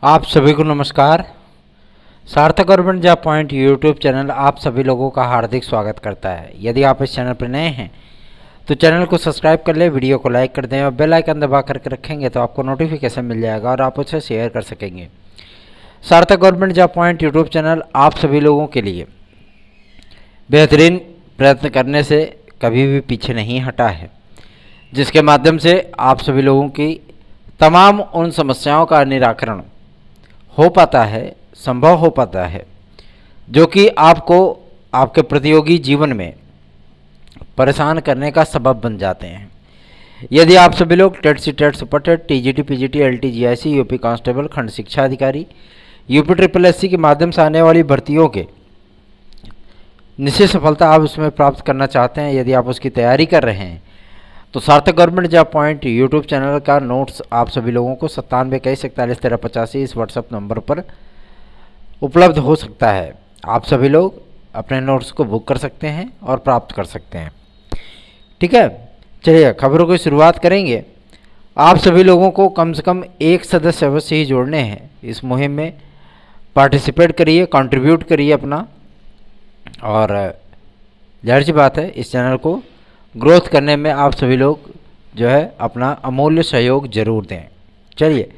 आप सभी को नमस्कार। सार्थक government job point YouTube channel आप सभी लोगों का हार्दिक स्वागत करता है। यदि आप इस चैनल पर नए हैं तो चैनल को सब्सक्राइब कर लें, वीडियो को लाइक कर दें और बेल आइकन दबा करके रखेंगे तो आपको नोटिफिकेशन मिल जाएगा और आप उसे शेयर कर सकेंगे। सार्थक government job point YouTube channel आप सभी लोगों के लिए बेहतरीन प्रयत्न करने से कभी भी पीछे नहीं हटा है, जिसके माध्यम से आप सभी लोगों की तमाम उन समस्याओं का निराकरण हो पाता है, संभव हो पाता है, जो कि आपको आपके प्रतियोगी जीवन में परेशान करने का सबब बन जाते हैं। यदि आप सभी लोग TET C TET super TET TGT PGT LT GIC UP constable खंड शिक्षा अधिकारी यूपी ट्रिपल एससी के माध्यम से आने वाली भर्तियों के निश्चित सफलता आप उसमें प्राप्त करना चाहते हैं, यदि आप उसकी तैयारी कर रहे हैं तो सार्थक government job point YouTube channel का नोट्स आप सभी लोगों को 9721411385 इस व्हाट्सएप नंबर पर उपलब्ध हो सकता है। आप सभी लोग अपने नोट्स को बुक कर सकते हैं और प्राप्त कर सकते हैं। ठीक है, चलिए खबरों की शुरुआत करेंगे। आप सभी लोगों को कम से कम एक सदस्य अवश्य ही जोड़ने हैं। इस मुहिम में पार्टिसिपेट करिए, कंट्रीब्यूट करिए अपना, और जाहिर सी बात है इस चैनल को ग्रोथ करने में आप सभी लोग जो है अपना अमूल्य सहयोग जरूर दें। चलिए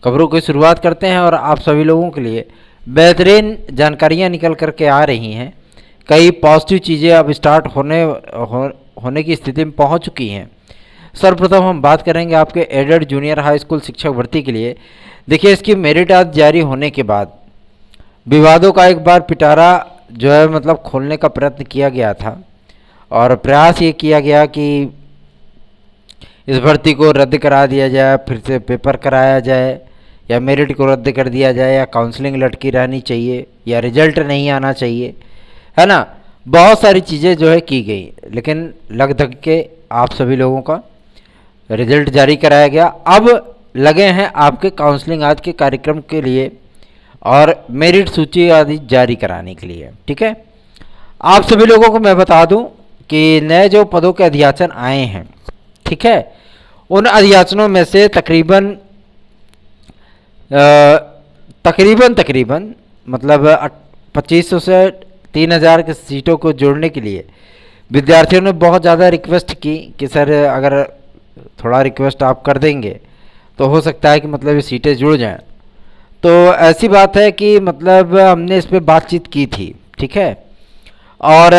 खबरों की शुरुआत करते हैं और आप सभी लोगों के लिए बेहतरीन जानकारियां निकल करके आ रही हैं। कई पॉजिटिव चीज़ें अब स्टार्ट होने की स्थिति में पहुंच चुकी हैं। सर्वप्रथम हम बात करेंगे आपके एडेड जूनियर हाई स्कूल शिक्षक भर्ती के लिए। देखिए, इसकी मेरिट आज जारी होने के बाद विवादों का एक बार पिटारा जो है मतलब खोलने का प्रयत्न किया गया था और प्रयास ये किया गया कि इस भर्ती को रद्द करा दिया जाए, फिर से पेपर कराया जाए, या मेरिट को रद्द कर दिया जाए, या काउंसलिंग लटकी रहनी चाहिए, या रिजल्ट नहीं आना चाहिए, है ना। बहुत सारी चीज़ें जो है की गई, लेकिन लग धग के आप सभी लोगों का रिजल्ट जारी कराया गया। अब लगे हैं आपके काउंसलिंग आदि के कार्यक्रम के लिए और मेरिट सूची आदि जारी कराने के लिए। ठीक है, आप सभी लोगों को मैं बता दूं कि नए जो पदों के अध्याचन आए हैं, ठीक है, उन अध्याचनों में से तकरीबन मतलब 2500 से 3000 की सीटों को जोड़ने के लिए विद्यार्थियों ने बहुत ज़्यादा रिक्वेस्ट की कि सर अगर थोड़ा रिक्वेस्ट आप कर देंगे तो हो सकता है कि मतलब ये सीटें जुड़ जाएं। तो ऐसी बात है कि मतलब हमने इस पर बातचीत की थी, ठीक है, और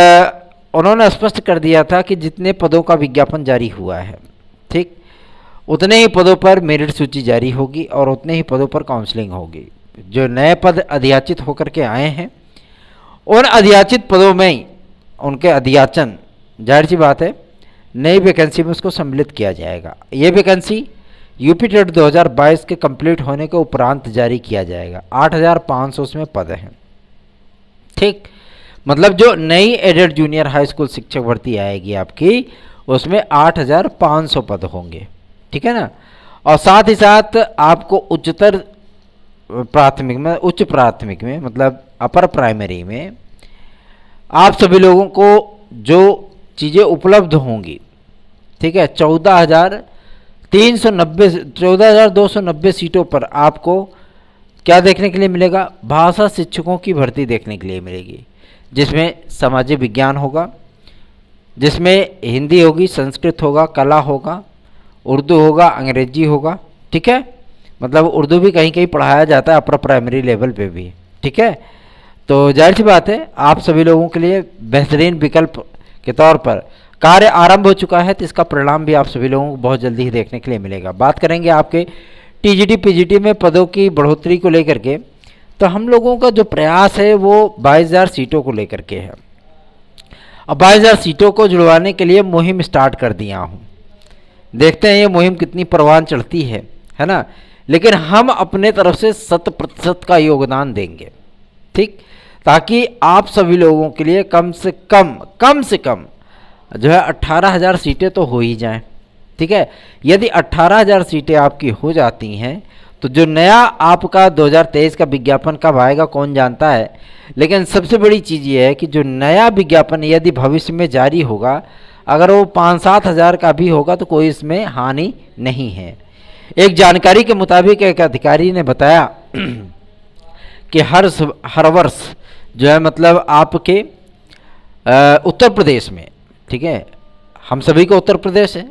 उन्होंने स्पष्ट कर दिया था कि जितने पदों का विज्ञापन जारी हुआ है, ठीक, उतने ही पदों पर मेरिट सूची जारी होगी और उतने ही पदों पर काउंसलिंग होगी। जो नए पद अध्याचित होकर के आए हैं उन अध्याचित पदों में उनके अध्याचन जाहिर सी बात है नई वैकेंसी में उसको सम्मिलित किया जाएगा। ये वैकेंसी यूपी टेट 2022 के कंप्लीट होने के उपरांत जारी किया जाएगा। 8500 उसमें पद हैं। ठीक, मतलब जो नई एडेड जूनियर हाई स्कूल शिक्षक भर्ती आएगी आपकी, उसमें 8500 पद होंगे। ठीक है ना, और साथ ही साथ आपको उच्चतर प्राथमिक में, उच्च प्राथमिक में मतलब अपर प्राइमरी में आप सभी लोगों को जो चीज़ें उपलब्ध होंगी, ठीक है, 14,290 सीटों पर आपको क्या देखने के लिए मिलेगा? भाषा शिक्षकों की भर्ती देखने के लिए मिलेगी, जिसमें सामाजिक विज्ञान होगा, जिसमें हिंदी होगी, संस्कृत होगा, कला होगा, उर्दू होगा, अंग्रेजी होगा। ठीक है, मतलब उर्दू भी कहीं कहीं पढ़ाया जाता है अपर प्राइमरी लेवल पे भी। ठीक है, तो जाहिर सी बात है आप सभी लोगों के लिए बेहतरीन विकल्प के तौर पर कार्य आरंभ हो चुका है, तो इसका परिणाम भी आप सभी लोगों को बहुत जल्दी ही देखने के लिए मिलेगा। बात करेंगे आपके टीजीटी पीजीटी में पदों की बढ़ोतरी को लेकर के, तो हम लोगों का जो प्रयास है वो 22,000 सीटों को लेकर के है। अब 22,000 सीटों को जुड़वाने के लिए मुहिम स्टार्ट कर दिया हूँ। देखते हैं ये मुहिम कितनी परवान चढ़ती है ना, लेकिन हम अपने तरफ से 100% का योगदान देंगे, ठीक, ताकि आप सभी लोगों के लिए कम से कम जो है 18,000 सीटें तो हो ही जाएं। ठीक है, यदि 18,000 सीटें आपकी हो जाती हैं तो जो नया आपका 2023 का विज्ञापन कब आएगा कौन जानता है, लेकिन सबसे बड़ी चीज़ ये है कि जो नया विज्ञापन यदि भविष्य में जारी होगा, अगर वो 5-7 हज़ार का भी होगा तो कोई इसमें हानि नहीं है। एक जानकारी के मुताबिक एक अधिकारी ने बताया कि हर वर्ष जो है मतलब आपके उत्तर प्रदेश में, ठीक है, हम सभी को उत्तर प्रदेश है,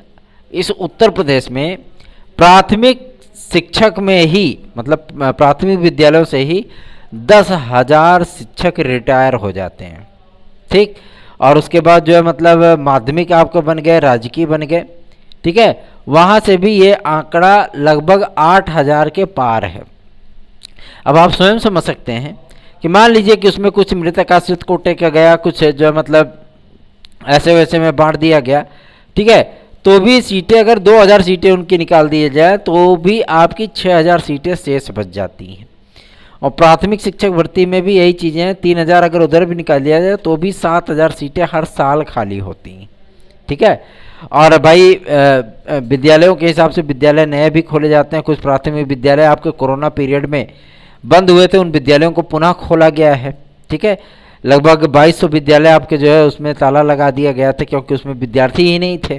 इस उत्तर प्रदेश में प्राथमिक शिक्षक में ही मतलब प्राथमिक विद्यालयों से ही 10,000 शिक्षक रिटायर हो जाते हैं। ठीक, और उसके बाद जो है मतलब माध्यमिक आपको बन गए, राजकीय बन गए, ठीक है, वहाँ से भी ये आंकड़ा लगभग 8,000 के पार है। अब आप स्वयं समझ सकते हैं कि मान लीजिए कि उसमें कुछ मृतक आश्रित कोटे का गया, कुछ जो है मतलब ऐसे वैसे में बांट दिया गया, ठीक है, तो भी सीटें अगर 2,000 सीटें उनकी निकाल दी जाए तो भी आपकी 6,000 सीटें शेष बच जाती हैं। और प्राथमिक शिक्षक भर्ती में भी यही चीज़ें हैं, 3,000 अगर उधर भी निकाल दिया जाए तो भी 7,000 सीटें हर साल खाली होती हैं। ठीक है, और भाई विद्यालयों के हिसाब से विद्यालय नए भी खोले जाते हैं। कुछ प्राथमिक विद्यालय आपके कोरोना पीरियड में बंद हुए थे, उन विद्यालयों को पुनः खोला गया है। ठीक है, लगभग 2200 विद्यालय आपके जो है उसमें ताला लगा दिया गया था क्योंकि उसमें विद्यार्थी ही नहीं थे,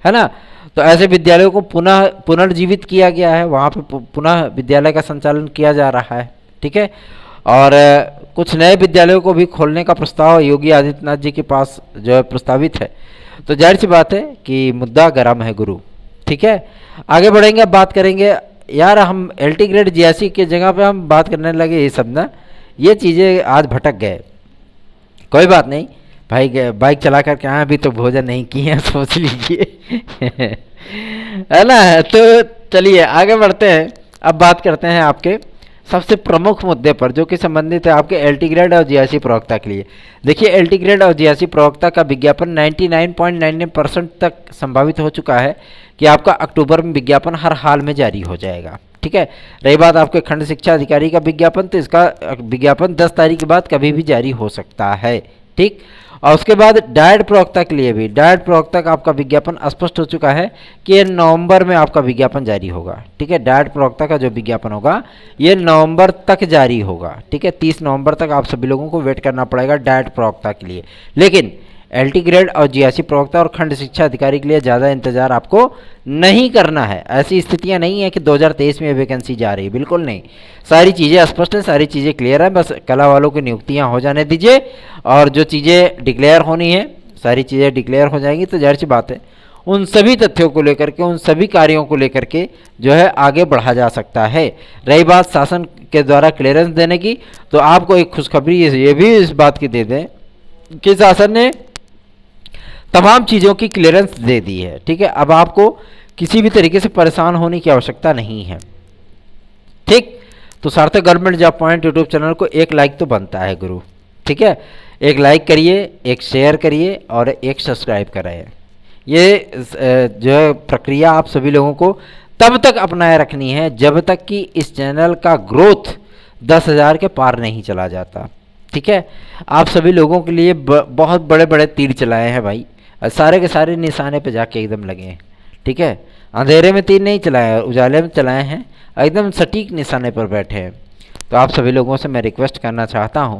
है ना। तो ऐसे विद्यालयों को पुनर्जीवित किया गया है, वहाँ पे पुनः विद्यालय का संचालन किया जा रहा है। ठीक है, और कुछ नए विद्यालयों को भी खोलने का प्रस्ताव योगी आदित्यनाथ जी के पास जो है प्रस्तावित है। तो जाहिर सी बात है कि मुद्दा गर्म है गुरु। ठीक है, आगे बढ़ेंगे, अब बात करेंगे यार हम एलटी ग्रेड जीएससी की जगह पे हम बात करने लगे ये सब ना, ये चीज़ें आज भटक गए। कोई बात नहीं भाई, बाइक चला कर के अभी तो भोजन नहीं किए हैं, सोच लीजिए है ना। तो चलिए आगे बढ़ते हैं, अब बात करते हैं आपके सबसे प्रमुख मुद्दे पर जो कि संबंधित है आपके एलटी ग्रेड और जीएससी प्रवक्ता के लिए। देखिए एलटी ग्रेड और जीएससी प्रवक्ता का विज्ञापन 99.99% तक संभावित हो चुका है कि आपका अक्टूबर में विज्ञापन हर हाल में जारी हो जाएगा। ठीक है, रही बात आपके खंड शिक्षा अधिकारी का विज्ञापन, तो इसका विज्ञापन 10 तारीख के बाद कभी भी जारी हो सकता है। ठीक, और उसके बाद डायट प्रवक्ता के लिए भी, डायट प्रवक्ता का आपका विज्ञापन स्पष्ट हो चुका है कि ये नवंबर में आपका विज्ञापन जारी होगा। ठीक है, डायट प्रवक्ता का जो विज्ञापन होगा ये नवंबर तक जारी होगा। ठीक है, 30 नवंबर तक आप सभी लोगों को वेट करना पड़ेगा डायट प्रवक्ता के लिए। लेकिन एलटी ग्रेड और जीएससी प्रवक्ता और खंड शिक्षा अधिकारी के लिए ज़्यादा इंतजार आपको नहीं करना है। ऐसी स्थितियां नहीं है कि 2023 में वैकेंसी जा रही है, बिल्कुल नहीं। सारी चीज़ें स्पष्ट है, सारी चीज़ें क्लियर है, बस कला वालों की नियुक्तियां हो जाने दीजिए और जो चीज़ें डिक्लेयर होनी है सारी चीज़ें डिक्लेयर हो जाएंगी। तो जाहिर सी बात है उन सभी तथ्यों को लेकर के, उन सभी कार्यों को लेकर के जो है आगे बढ़ा जा सकता है। रही बात शासन के द्वारा क्लियरेंस देने की, तो आपको एक खुशखबरी ये भी इस बात की दे दें कि शासन ने तमाम चीज़ों की क्लियरेंस दे दी है। ठीक है, अब आपको किसी भी तरीके से परेशान होने की आवश्यकता नहीं है। ठीक, तो सार्थक government job point YouTube channel को एक लाइक तो बनता है गुरु। ठीक है, एक लाइक करिए, एक शेयर करिए और एक सब्सक्राइब कराइए। ये जो है प्रक्रिया आप सभी लोगों को तब तक अपनाए रखनी है जब तक कि इस चैनल का ग्रोथ 10,000 के पार नहीं चला जाता। ठीक है, आप सभी लोगों के लिए बहुत बड़े बड़े तीर चलाए हैं भाई, सारे के सारे निशाने पे जाके एकदम लगे हैं। ठीक है, अंधेरे में तीर नहीं चलाए, उजाले में चलाए हैं, एकदम सटीक निशाने पर बैठे हैं। तो आप सभी लोगों से मैं रिक्वेस्ट करना चाहता हूं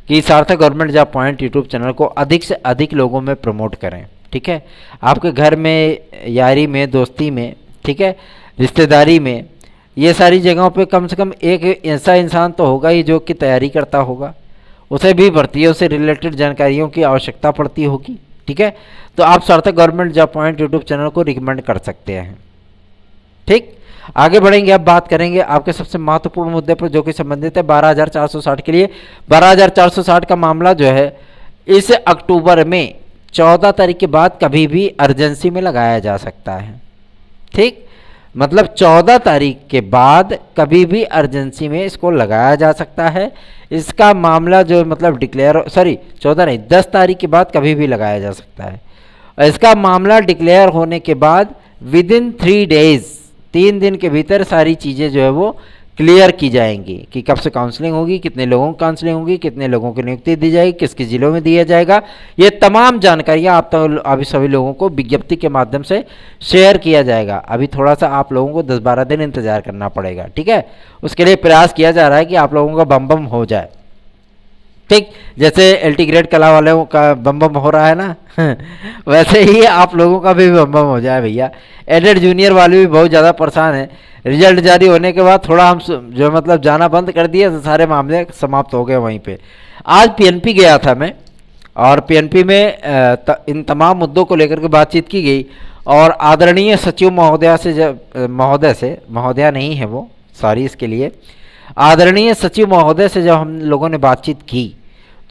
कि सार्थक government job point YouTube channel को अधिक से अधिक लोगों में प्रमोट करें। ठीक है, आपके घर में, यारी में, दोस्ती में, ठीक है, रिश्तेदारी में, ये सारी जगहों पे कम से कम एक ऐसा इंसान तो होगा ही जो कि तैयारी करता होगा, उसे भी भर्तियों से रिलेटेड जानकारियों की आवश्यकता पड़ती होगी। ठीक है, तो आप सार्थक government job point YouTube channel को रिकमेंड कर सकते हैं। ठीक, आगे बढ़ेंगे, अब बात करेंगे आपके सबसे महत्वपूर्ण मुद्दे पर जो कि संबंधित है 12,460 के लिए। 12,460 का मामला जो है इस अक्टूबर में 14 तारीख के बाद कभी भी अर्जेंसी में लगाया जा सकता है। ठीक, मतलब 14 तारीख के बाद कभी भी अर्जेंसी में इसको लगाया जा सकता है। इसका मामला जो मतलब 14 नहीं, 10 तारीख के बाद कभी भी लगाया जा सकता है। इसका मामला डिक्लेयर होने के बाद विदिन 3 डेज, 3 दिन के भीतर सारी चीज़ें जो है वो क्लियर की जाएंगी कि कब से काउंसलिंग होगी, कितने लोगों की काउंसलिंग होगी, कितने लोगों की नियुक्ति दी जाएगी, किसके जिलों में दिया जाएगा। ये तमाम जानकारियाँ आप तो अभी सभी लोगों को विज्ञप्ति के माध्यम से शेयर किया जाएगा। अभी थोड़ा सा आप लोगों को 10-12 दिन इंतजार करना पड़ेगा। ठीक है, उसके लिए प्रयास किया जा रहा है कि आप लोगों का बम बम हो जाए। ठीक, जैसे एलटी ग्रेड कला वालों का बम बम हो रहा है ना वैसे ही आप लोगों का भी बम बम हो जाए भैया। एडेड जूनियर वाले भी बहुत ज़्यादा परेशान है। रिजल्ट जारी होने के बाद थोड़ा हम जो मतलब जाना बंद कर दिए तो सारे मामले समाप्त हो गए वहीं पे। आज पीएनपी गया था मैं, और पीएनपी में इन तमाम मुद्दों को लेकर के बातचीत की गई, और आदरणीय सचिव महोदया से जब महोदया नहीं है वो, सॉरी इसके लिए, आदरणीय सचिव महोदय से जब हम लोगों ने बातचीत की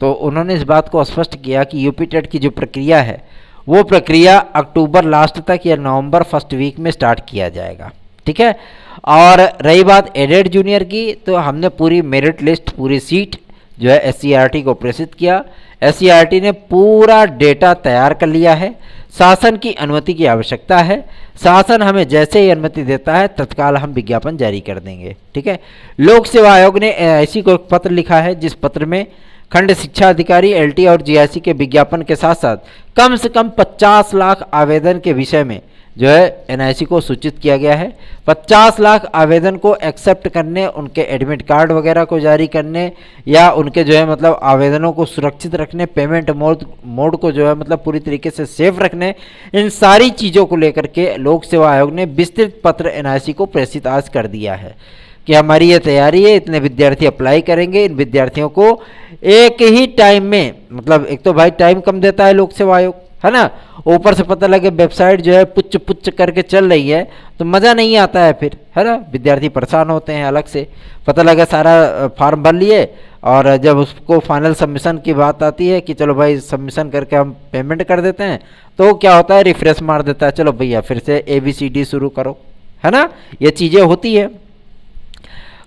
तो उन्होंने इस बात को स्पष्ट किया कि यूपी टेट की जो प्रक्रिया है वो प्रक्रिया अक्टूबर लास्ट तक या नवंबर फर्स्ट वीक में स्टार्ट किया जाएगा। ठीक है, और रही बात एडेड जूनियर की, तो हमने पूरी मेरिट लिस्ट, पूरी सीट जो है एससीईआरटी को प्रेषित किया। एससीईआरटी ने पूरा डेटा तैयार कर लिया है। शासन की अनुमति की आवश्यकता है। शासन हमें जैसे ही अनुमति देता है तत्काल हम विज्ञापन जारी कर देंगे। ठीक है, लोक सेवा आयोग ने एआईसी को एक पत्र लिखा है, जिस पत्र में खंड शिक्षा अधिकारी, एलटी और जीआईसी के विज्ञापन के साथ साथ कम से कम 50 लाख आवेदन के विषय में जो है एनआईसी को सूचित किया गया है। 50 लाख आवेदन को एक्सेप्ट करने, उनके एडमिट कार्ड वगैरह को जारी करने, या उनके जो है मतलब आवेदनों को सुरक्षित रखने, पेमेंट मोड को जो है मतलब पूरी तरीके से सेफ रखने, इन सारी चीज़ों को लेकर के लोक सेवा आयोग ने विस्तृत पत्र एनआईसी को प्रेषित आज कर दिया है कि हमारी ये तैयारी है, इतने विद्यार्थी अप्लाई करेंगे, इन विद्यार्थियों को एक ही टाइम में, मतलब एक तो भाई टाइम कम देता है लोक सेवा आयोग, है ना, ऊपर से पता लगे वेबसाइट जो है पुच्छ पुच्छ करके चल रही है तो मज़ा नहीं आता है फिर, है ना, विद्यार्थी परेशान होते हैं। अलग से पता लगा सारा फॉर्म भर लिए, और जब उसको फाइनल सबमिशन की बात आती है कि चलो भाई सबमिशन करके हम पेमेंट कर देते हैं, तो क्या होता है, रिफ्रेश मार देता है, चलो भैया फिर से ABCD शुरू करो, है ना, ये चीज़ें होती है।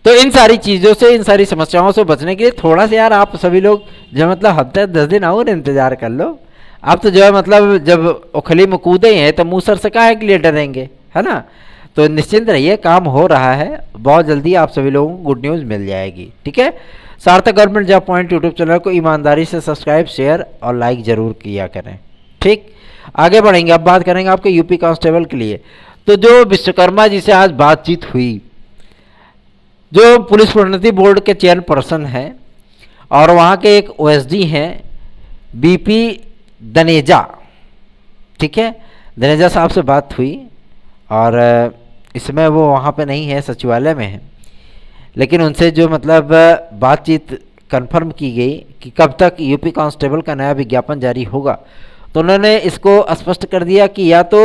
तो इन सारी चीज़ों से, इन सारी समस्याओं से बचने के लिए थोड़ा सा यार आप सभी लोग जो मतलब हफ्ते 10 दिन और इंतजार कर लो। आप तो जो है मतलब जब उखली में कूदे हैं तो मुँह सर से काहे के लिए डरेंगे, है ना। तो निश्चिंत रहिए, काम हो रहा है, बहुत जल्दी आप सभी लोगों को गुड न्यूज़ मिल जाएगी। ठीक है, सार्थक government job point YouTube channel को ईमानदारी से सब्सक्राइब, शेयर और लाइक ज़रूर किया करें। ठीक, आगे बढ़ेंगे, अब बात करेंगे आपके यूपी कांस्टेबल के लिए। तो जो विश्वकर्मा जी से आज बातचीत हुई, जो पुलिस प्रोन्नति बोर्ड के चेयरपर्सन हैं और वहाँ के एक OSD हैं BP दनेजा, ठीक है, दनेजा साहब से बात हुई, और इसमें वो वहाँ पे नहीं है, सचिवालय में है, लेकिन उनसे जो मतलब बातचीत कंफर्म की गई कि कब तक यूपी कांस्टेबल का नया विज्ञापन जारी होगा, तो उन्होंने इसको स्पष्ट कर दिया कि या तो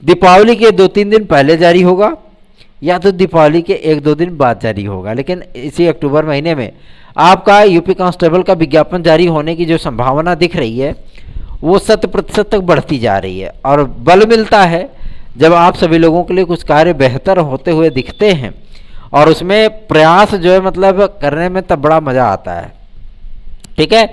दीपावली के 2-3 दिन पहले जारी होगा या तो दीपावली के 1-2 दिन बाद जारी होगा, लेकिन इसी अक्टूबर महीने में आपका यूपी कांस्टेबल का विज्ञापन जारी होने की जो संभावना दिख रही है वो 100% तक बढ़ती जा रही है। और बल मिलता है जब आप सभी लोगों के लिए कुछ कार्य बेहतर होते हुए दिखते हैं और उसमें प्रयास जो है मतलब करने में तब बड़ा मज़ा आता है। ठीक है,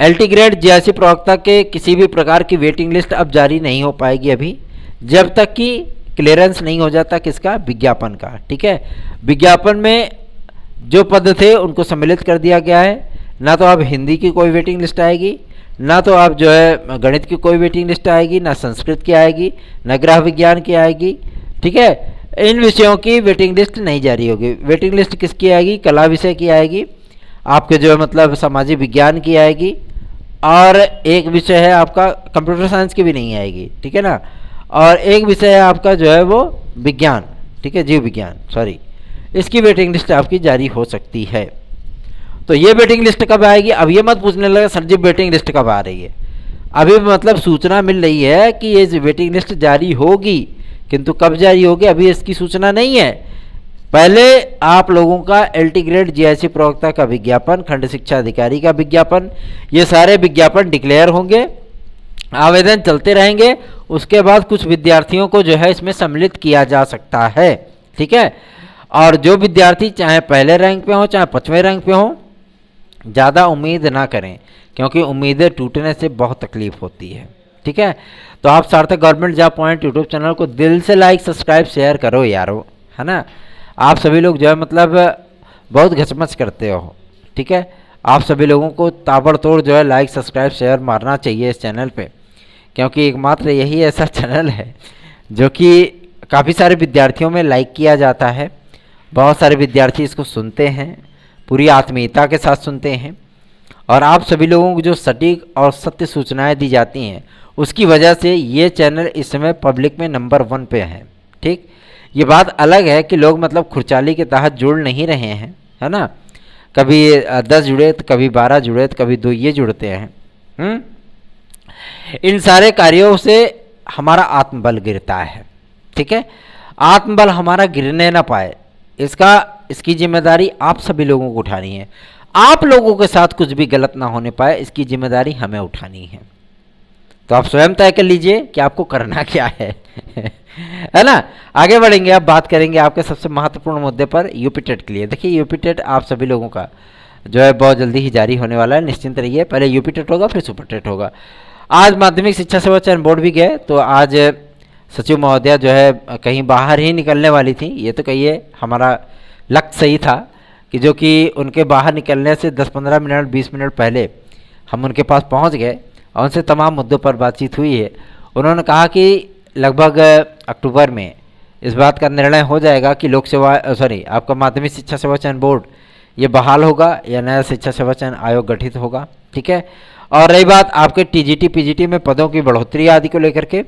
एलटी ग्रेड जीआईसी प्रवक्ता के किसी भी प्रकार की वेटिंग लिस्ट अब जारी नहीं हो पाएगी अभी, जब तक कि क्लियरेंस नहीं हो जाता किसका, विज्ञापन का। ठीक है, विज्ञापन में जो पद थे उनको सम्मिलित कर दिया गया है, ना तो अब हिंदी की कोई वेटिंग लिस्ट आएगी, ना तो अब जो है गणित की कोई वेटिंग लिस्ट आएगी, ना संस्कृत की आएगी, ना गृह विज्ञान की आएगी। ठीक है, इन विषयों की वेटिंग लिस्ट नहीं जारी होगी। वेटिंग लिस्ट किसकी आएगी, कला विषय की आएगी, आपके जो है मतलब सामाजिक विज्ञान की आएगी, और एक विषय है आपका कंप्यूटर साइंस की भी नहीं आएगी। ठीक है ना, और एक विषय है आपका जो है वो विज्ञान, ठीक है, जीव विज्ञान, सॉरी, इसकी वेटिंग लिस्ट आपकी जारी हो सकती है। तो ये वेटिंग लिस्ट कब आएगी, अब ये मत पूछने लगा सर जी वेटिंग लिस्ट कब आ रही है, अभी मतलब सूचना मिल रही है कि ये वेटिंग लिस्ट जारी होगी, किंतु कब जारी होगी अभी इसकी सूचना नहीं है। पहले आप लोगों का एलटी ग्रेड जीआईसी प्रवक्ता का विज्ञापन, खंड शिक्षा अधिकारी का विज्ञापन, ये सारे विज्ञापन डिक्लेयर होंगे, आवेदन चलते रहेंगे, उसके बाद कुछ विद्यार्थियों को जो है इसमें सम्मिलित किया जा सकता है। ठीक है, और जो विद्यार्थी चाहे पहले रैंक पे हो चाहे 5वें रैंक पे हो, ज़्यादा उम्मीद ना करें, क्योंकि उम्मीदें टूटने से बहुत तकलीफ होती है। ठीक है, तो आप सार्थक government job point YouTube channel को दिल से लाइक, सब्सक्राइब, शेयर करो यारो, है ना। आप सभी लोग जो है मतलब बहुत घचमच करते हो। ठीक है, आप सभी लोगों को ताबड़तोड़ जो है लाइक, सब्सक्राइब, शेयर मारना चाहिए इस चैनल पे, क्योंकि एकमात्र यही ऐसा चैनल है जो कि काफ़ी सारे विद्यार्थियों में लाइक किया जाता है। बहुत सारे विद्यार्थी इसको सुनते हैं, पूरी आत्मीयता के साथ सुनते हैं, और आप सभी लोगों को जो सटीक और सत्य सूचनाएं दी जाती हैं, उसकी वजह से ये चैनल इस समय पब्लिक में नंबर 1 पे है। ठीक, ये बात अलग है कि लोग मतलब खुरचाली के तहत जुड़ नहीं रहे हैं, है ना। कभी 10 जुड़े तो कभी 12 जुड़े तो कभी 2 ये जुड़ते हैं। इन सारे कार्यों से हमारा आत्मबल गिरता है। ठीक है, आत्मबल हमारा गिरने ना पाए, इसकी जिम्मेदारी आप सभी लोगों को उठानी है। आप लोगों के साथ कुछ भी गलत ना होने पाए, इसकी जिम्मेदारी हमें उठानी है। तो आप स्वयं तय कर लीजिए कि आपको करना क्या है है ना। आगे बढ़ेंगे, अब बात करेंगे आपके सबसे महत्वपूर्ण मुद्दे पर, यूपी टेट के लिए। देखिए, यूपी टेट आप सभी लोगों का जो है बहुत जल्दी ही जारी होने वाला है, निश्चिंत रहिए। पहले यूपी टेट होगा, फिर सुपर टेट होगा। आज माध्यमिक शिक्षा सेवा चयन बोर्ड भी गए, तो आज सचिव महोदया जो है कहीं बाहर ही निकलने वाली थी। ये तो कहिए हमारा लक्ष्य सही था कि जो कि उनके बाहर निकलने से 10-15 मिनट 20 मिनट पहले हम उनके पास पहुंच गए और उनसे तमाम मुद्दों पर बातचीत हुई है। उन्होंने कहा कि लगभग अक्टूबर में इस बात का निर्णय हो जाएगा कि आपका माध्यमिक शिक्षा सेवा चयन बोर्ड ये बहाल होगा या नया शिक्षा सेवा चयन आयोग गठित होगा। ठीक है, और रही बात आपके टीजीटी पीजीटी में पदों की बढ़ोतरी आदि को लेकर के,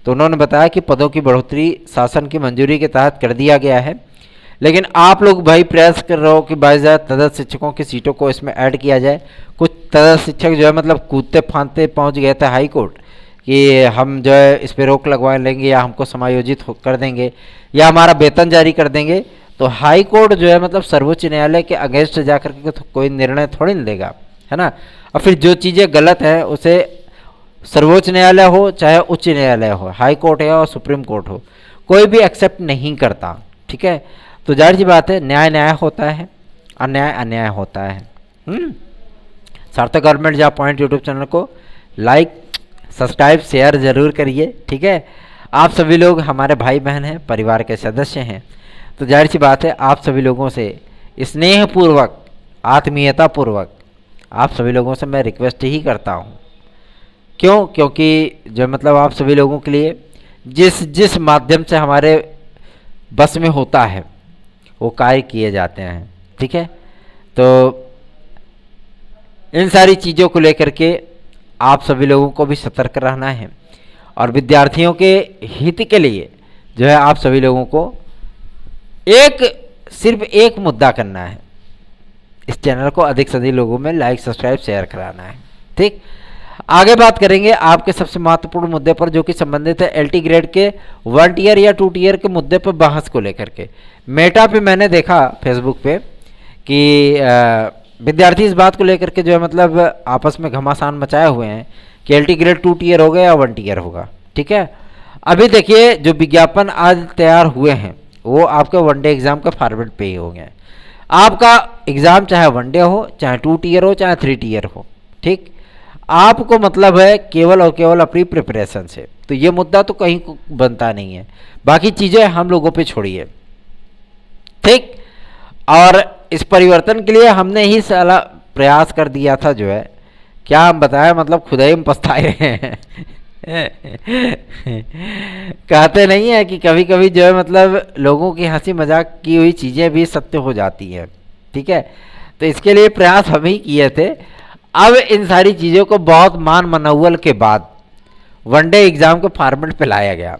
तो उन्होंने बताया कि पदों की बढ़ोतरी शासन की मंजूरी के तहत कर दिया गया है, लेकिन आप लोग भाई प्रयास कर रहे हो कि 22,000 तदर्थ शिक्षकों की सीटों को इसमें ऐड किया जाए। कुछ तदर्थ शिक्षक जो है मतलब कूदते फांदते पहुंच गए थे हाई कोर्ट कि हम जो है इस पर रोक लगवा लेंगे या हमको समायोजित कर देंगे या हमारा वेतन जारी कर देंगे। तो हाई कोर्ट जो है मतलब सर्वोच्च न्यायालय के अगेंस्ट जाकर के तो कोई निर्णय थोड़ी नहीं देगा, है ना। और फिर जो चीज़ें गलत हैं उसे सर्वोच्च न्यायालय हो चाहे उच्च न्यायालय हो, हाई कोर्ट है और सुप्रीम कोर्ट हो, कोई भी एक्सेप्ट नहीं करता। ठीक है, तो जाहिर सी बात है न्याय न्याय होता है, अन्याय अन्याय होता है। सार्थक government job point YouTube channel को लाइक सब्सक्राइब शेयर ज़रूर करिए। ठीक है, आप सभी लोग हमारे भाई बहन हैं, परिवार के सदस्य हैं, तो जाहिर सी बात है आप सभी लोगों से स्नेहपूर्वक आत्मीयतापूर्वक आप सभी लोगों से मैं रिक्वेस्ट ही करता हूँ। क्यों? क्योंकि जो मतलब आप सभी लोगों के लिए जिस माध्यम से हमारे बस में होता है वो कार्य किए जाते हैं। ठीक है, तो इन सारी चीज़ों को लेकर के आप सभी लोगों को भी सतर्क रहना है और विद्यार्थियों के हित के लिए जो है आप सभी लोगों को सिर्फ एक मुद्दा करना है, इस चैनल को अधिक से अधिक लोगों में लाइक सब्सक्राइब शेयर कराना है। ठीक, आगे बात करेंगे आपके सबसे महत्वपूर्ण मुद्दे पर जो कि संबंधित है एलटी ग्रेड के 1 टियर या 2 टियर के मुद्दे पर बहस को लेकर के। मेटा पे मैंने देखा फेसबुक पे कि विद्यार्थी इस बात को लेकर के जो है मतलब आपस में घमासान मचाए हुए हैं कि एलटी ग्रेड 2 टियर होगा या 1 टियर होगा। ठीक है, अभी देखिए जो विज्ञापन आज तैयार हुए हैं वो आपके वनडे एग्जाम के फॉर्मेट पे ही होंगे। आपका एग्ज़ाम चाहे वनडे हो चाहे 2 टियर हो चाहे 3 टियर हो, ठीक, आपको मतलब है केवल और केवल अपनी प्रिपरेशन से, तो ये मुद्दा तो कहीं बनता नहीं है। बाकी चीज़ें हम लोगों पे छोड़िए। ठीक, और इस परिवर्तन के लिए हमने ही साला प्रयास कर दिया था, जो है क्या हम बताएं, मतलब खुद ही हम पछताए हैं कहते नहीं है कि कभी कभी जो है मतलब लोगों की हंसी मजाक की हुई चीज़ें भी सत्य हो जाती हैं। ठीक है, तो इसके लिए प्रयास हम ही किए थे। अब इन सारी चीज़ों को बहुत मान मनौवल के बाद वनडे एग्ज़ाम के फॉर्मेट पे लाया गया।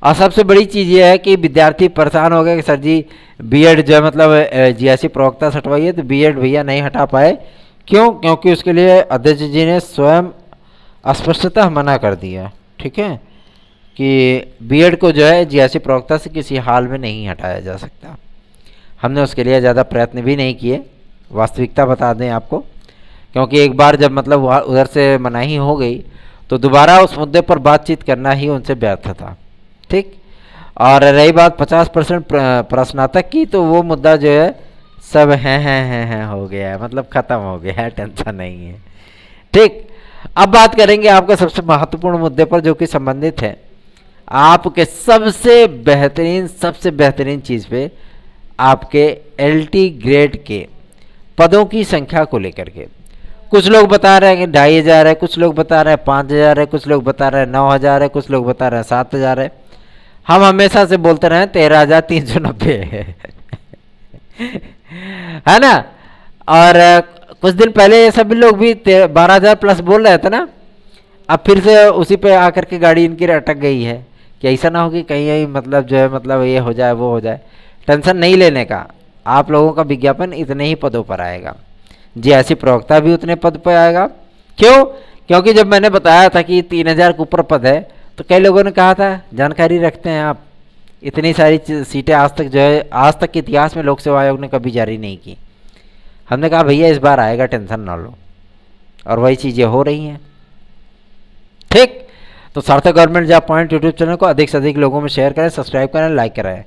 और सबसे बड़ी चीज़ ये है कि विद्यार्थी परेशान हो गए कि सर जी बीएड जो है मतलब जीएससी प्रवक्ता हटवाइए, तो बीएड भैया नहीं हटा पाए। क्यों? क्योंकि उसके लिए अध्यक्ष जी ने स्वयं स्पष्टतः मना कर दिया। ठीक है, कि बीएड को जो है जीएससी प्रवक्ता से किसी हाल में नहीं हटाया जा सकता। हमने उसके लिए ज़्यादा प्रयत्न भी नहीं किए, वास्तविकता बता दें आपको, क्योंकि एक बार जब मतलब उधर से मनाही हो गई तो दोबारा उस मुद्दे पर बातचीत करना ही उनसे व्यर्थ था। ठीक, और रही बात 50% प्रश्नातक की, तो वो मुद्दा जो है सब हैं हो गया है, मतलब ख़त्म हो गया है, टेंशन नहीं है। ठीक, अब बात करेंगे आपके सबसे महत्वपूर्ण मुद्दे पर जो कि संबंधित है आपके सबसे बेहतरीन चीज़ पे, आपके एलटी ग्रेड के पदों की संख्या को लेकर के। कुछ लोग बता रहे हैं कि 2,500 है, कुछ लोग बता रहे हैं 5,000 है, कुछ लोग बता रहे हैं 9,000 है, कुछ लोग बता रहे हैं 7,000 है। हम हमेशा से बोलते रहे 13,390 है ना। और कुछ दिन पहले ये सभी लोग भी 12,000 प्लस बोल रहे थे ना, अब फिर से उसी पे आकर के गाड़ी इनकी अटक गई है कि ऐसा ना हो कि कहीं यही मतलब जो है मतलब ये हो जाए वो हो जाए। टेंशन नहीं लेने का, आप लोगों का विज्ञापन इतने ही पदों पर आएगा जी, ऐसी प्रवक्ता भी उतने पद पर आएगा। क्यों? क्योंकि जब मैंने बताया था कि 3,000 के ऊपर पद है तो कई लोगों ने कहा था जानकारी रखते हैं आप, इतनी सारी सीटें आज तक जो है आज तक के इतिहास में लोक सेवा आयोग ने कभी जारी नहीं की। हमने कहा भैया इस बार आएगा, टेंशन ना लो, और वही चीज़ें हो रही हैं। ठीक, तो सार्थक government job point YouTube channel को अधिक से अधिक लोगों में शेयर करें, सब्सक्राइब करें, लाइक करें।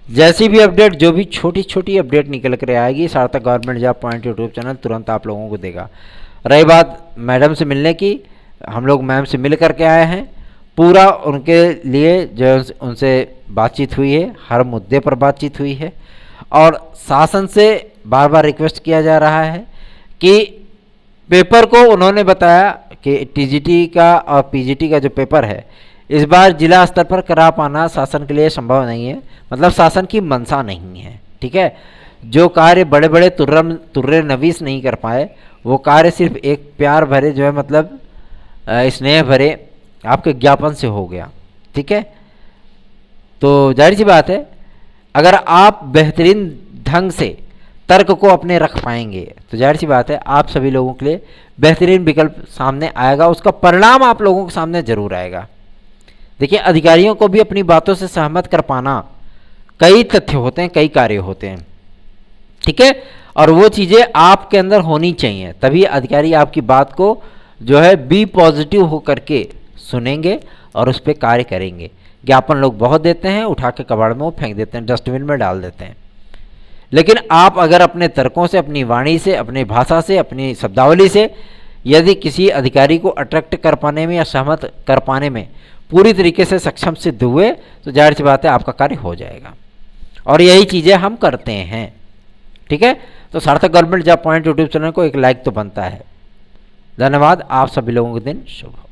जैसी भी अपडेट, जो भी छोटी छोटी अपडेट निकल कर आएगी, सार्थक government job point YouTube channel तुरंत आप लोगों को देगा। रही बात मैडम से मिलने की, हम लोग मैम से मिल करके आए हैं, पूरा उनके लिए जो उनसे बातचीत हुई है, हर मुद्दे पर बातचीत हुई है, और शासन से बार बार रिक्वेस्ट किया जा रहा है कि पेपर को उन्होंने बताया कि टीजीटी का और पीजीटी का जो पेपर है इस बार जिला स्तर पर करा पाना शासन के लिए संभव नहीं है, मतलब शासन की मंशा नहीं है। ठीक है, जो कार्य बड़े बड़े तुर्रे नवीस नहीं कर पाए, वो कार्य सिर्फ एक प्यार भरे जो है मतलब स्नेह भरे आपके ज्ञापन से हो गया। ठीक है, तो जाहिर सी बात है, अगर आप बेहतरीन ढंग से तर्क को अपने रख पाएंगे तो जाहिर सी बात है आप सभी लोगों के लिए बेहतरीन विकल्प सामने आएगा, उसका परिणाम आप लोगों के सामने जरूर आएगा। देखिए, अधिकारियों को भी अपनी बातों से सहमत कर पाना, कई तथ्य होते हैं, कई कार्य होते हैं। ठीक है, और वो चीज़ें आपके अंदर होनी चाहिए, तभी अधिकारी आपकी बात को जो है बी पॉजिटिव होकर के सुनेंगे और उस पर कार्य करेंगे। ज्ञापन लोग बहुत देते हैं, उठा के कबाड़ में वो फेंक देते हैं, डस्टबिन में डाल देते हैं। लेकिन आप अगर अपने तर्कों से, अपनी वाणी से, अपनी भाषा से, अपनी शब्दावली से यदि किसी अधिकारी को अट्रैक्ट कर पाने में या सहमत कर पाने में पूरी तरीके से सक्षम सिद्ध हुए तो जाहिर सी बात है आपका कार्य हो जाएगा, और यही चीज़ें हम करते हैं। ठीक है, तो सार्थक government job point YouTube channel को एक लाइक तो बनता है। धन्यवाद, आप सभी लोगों के दिन शुभ हो।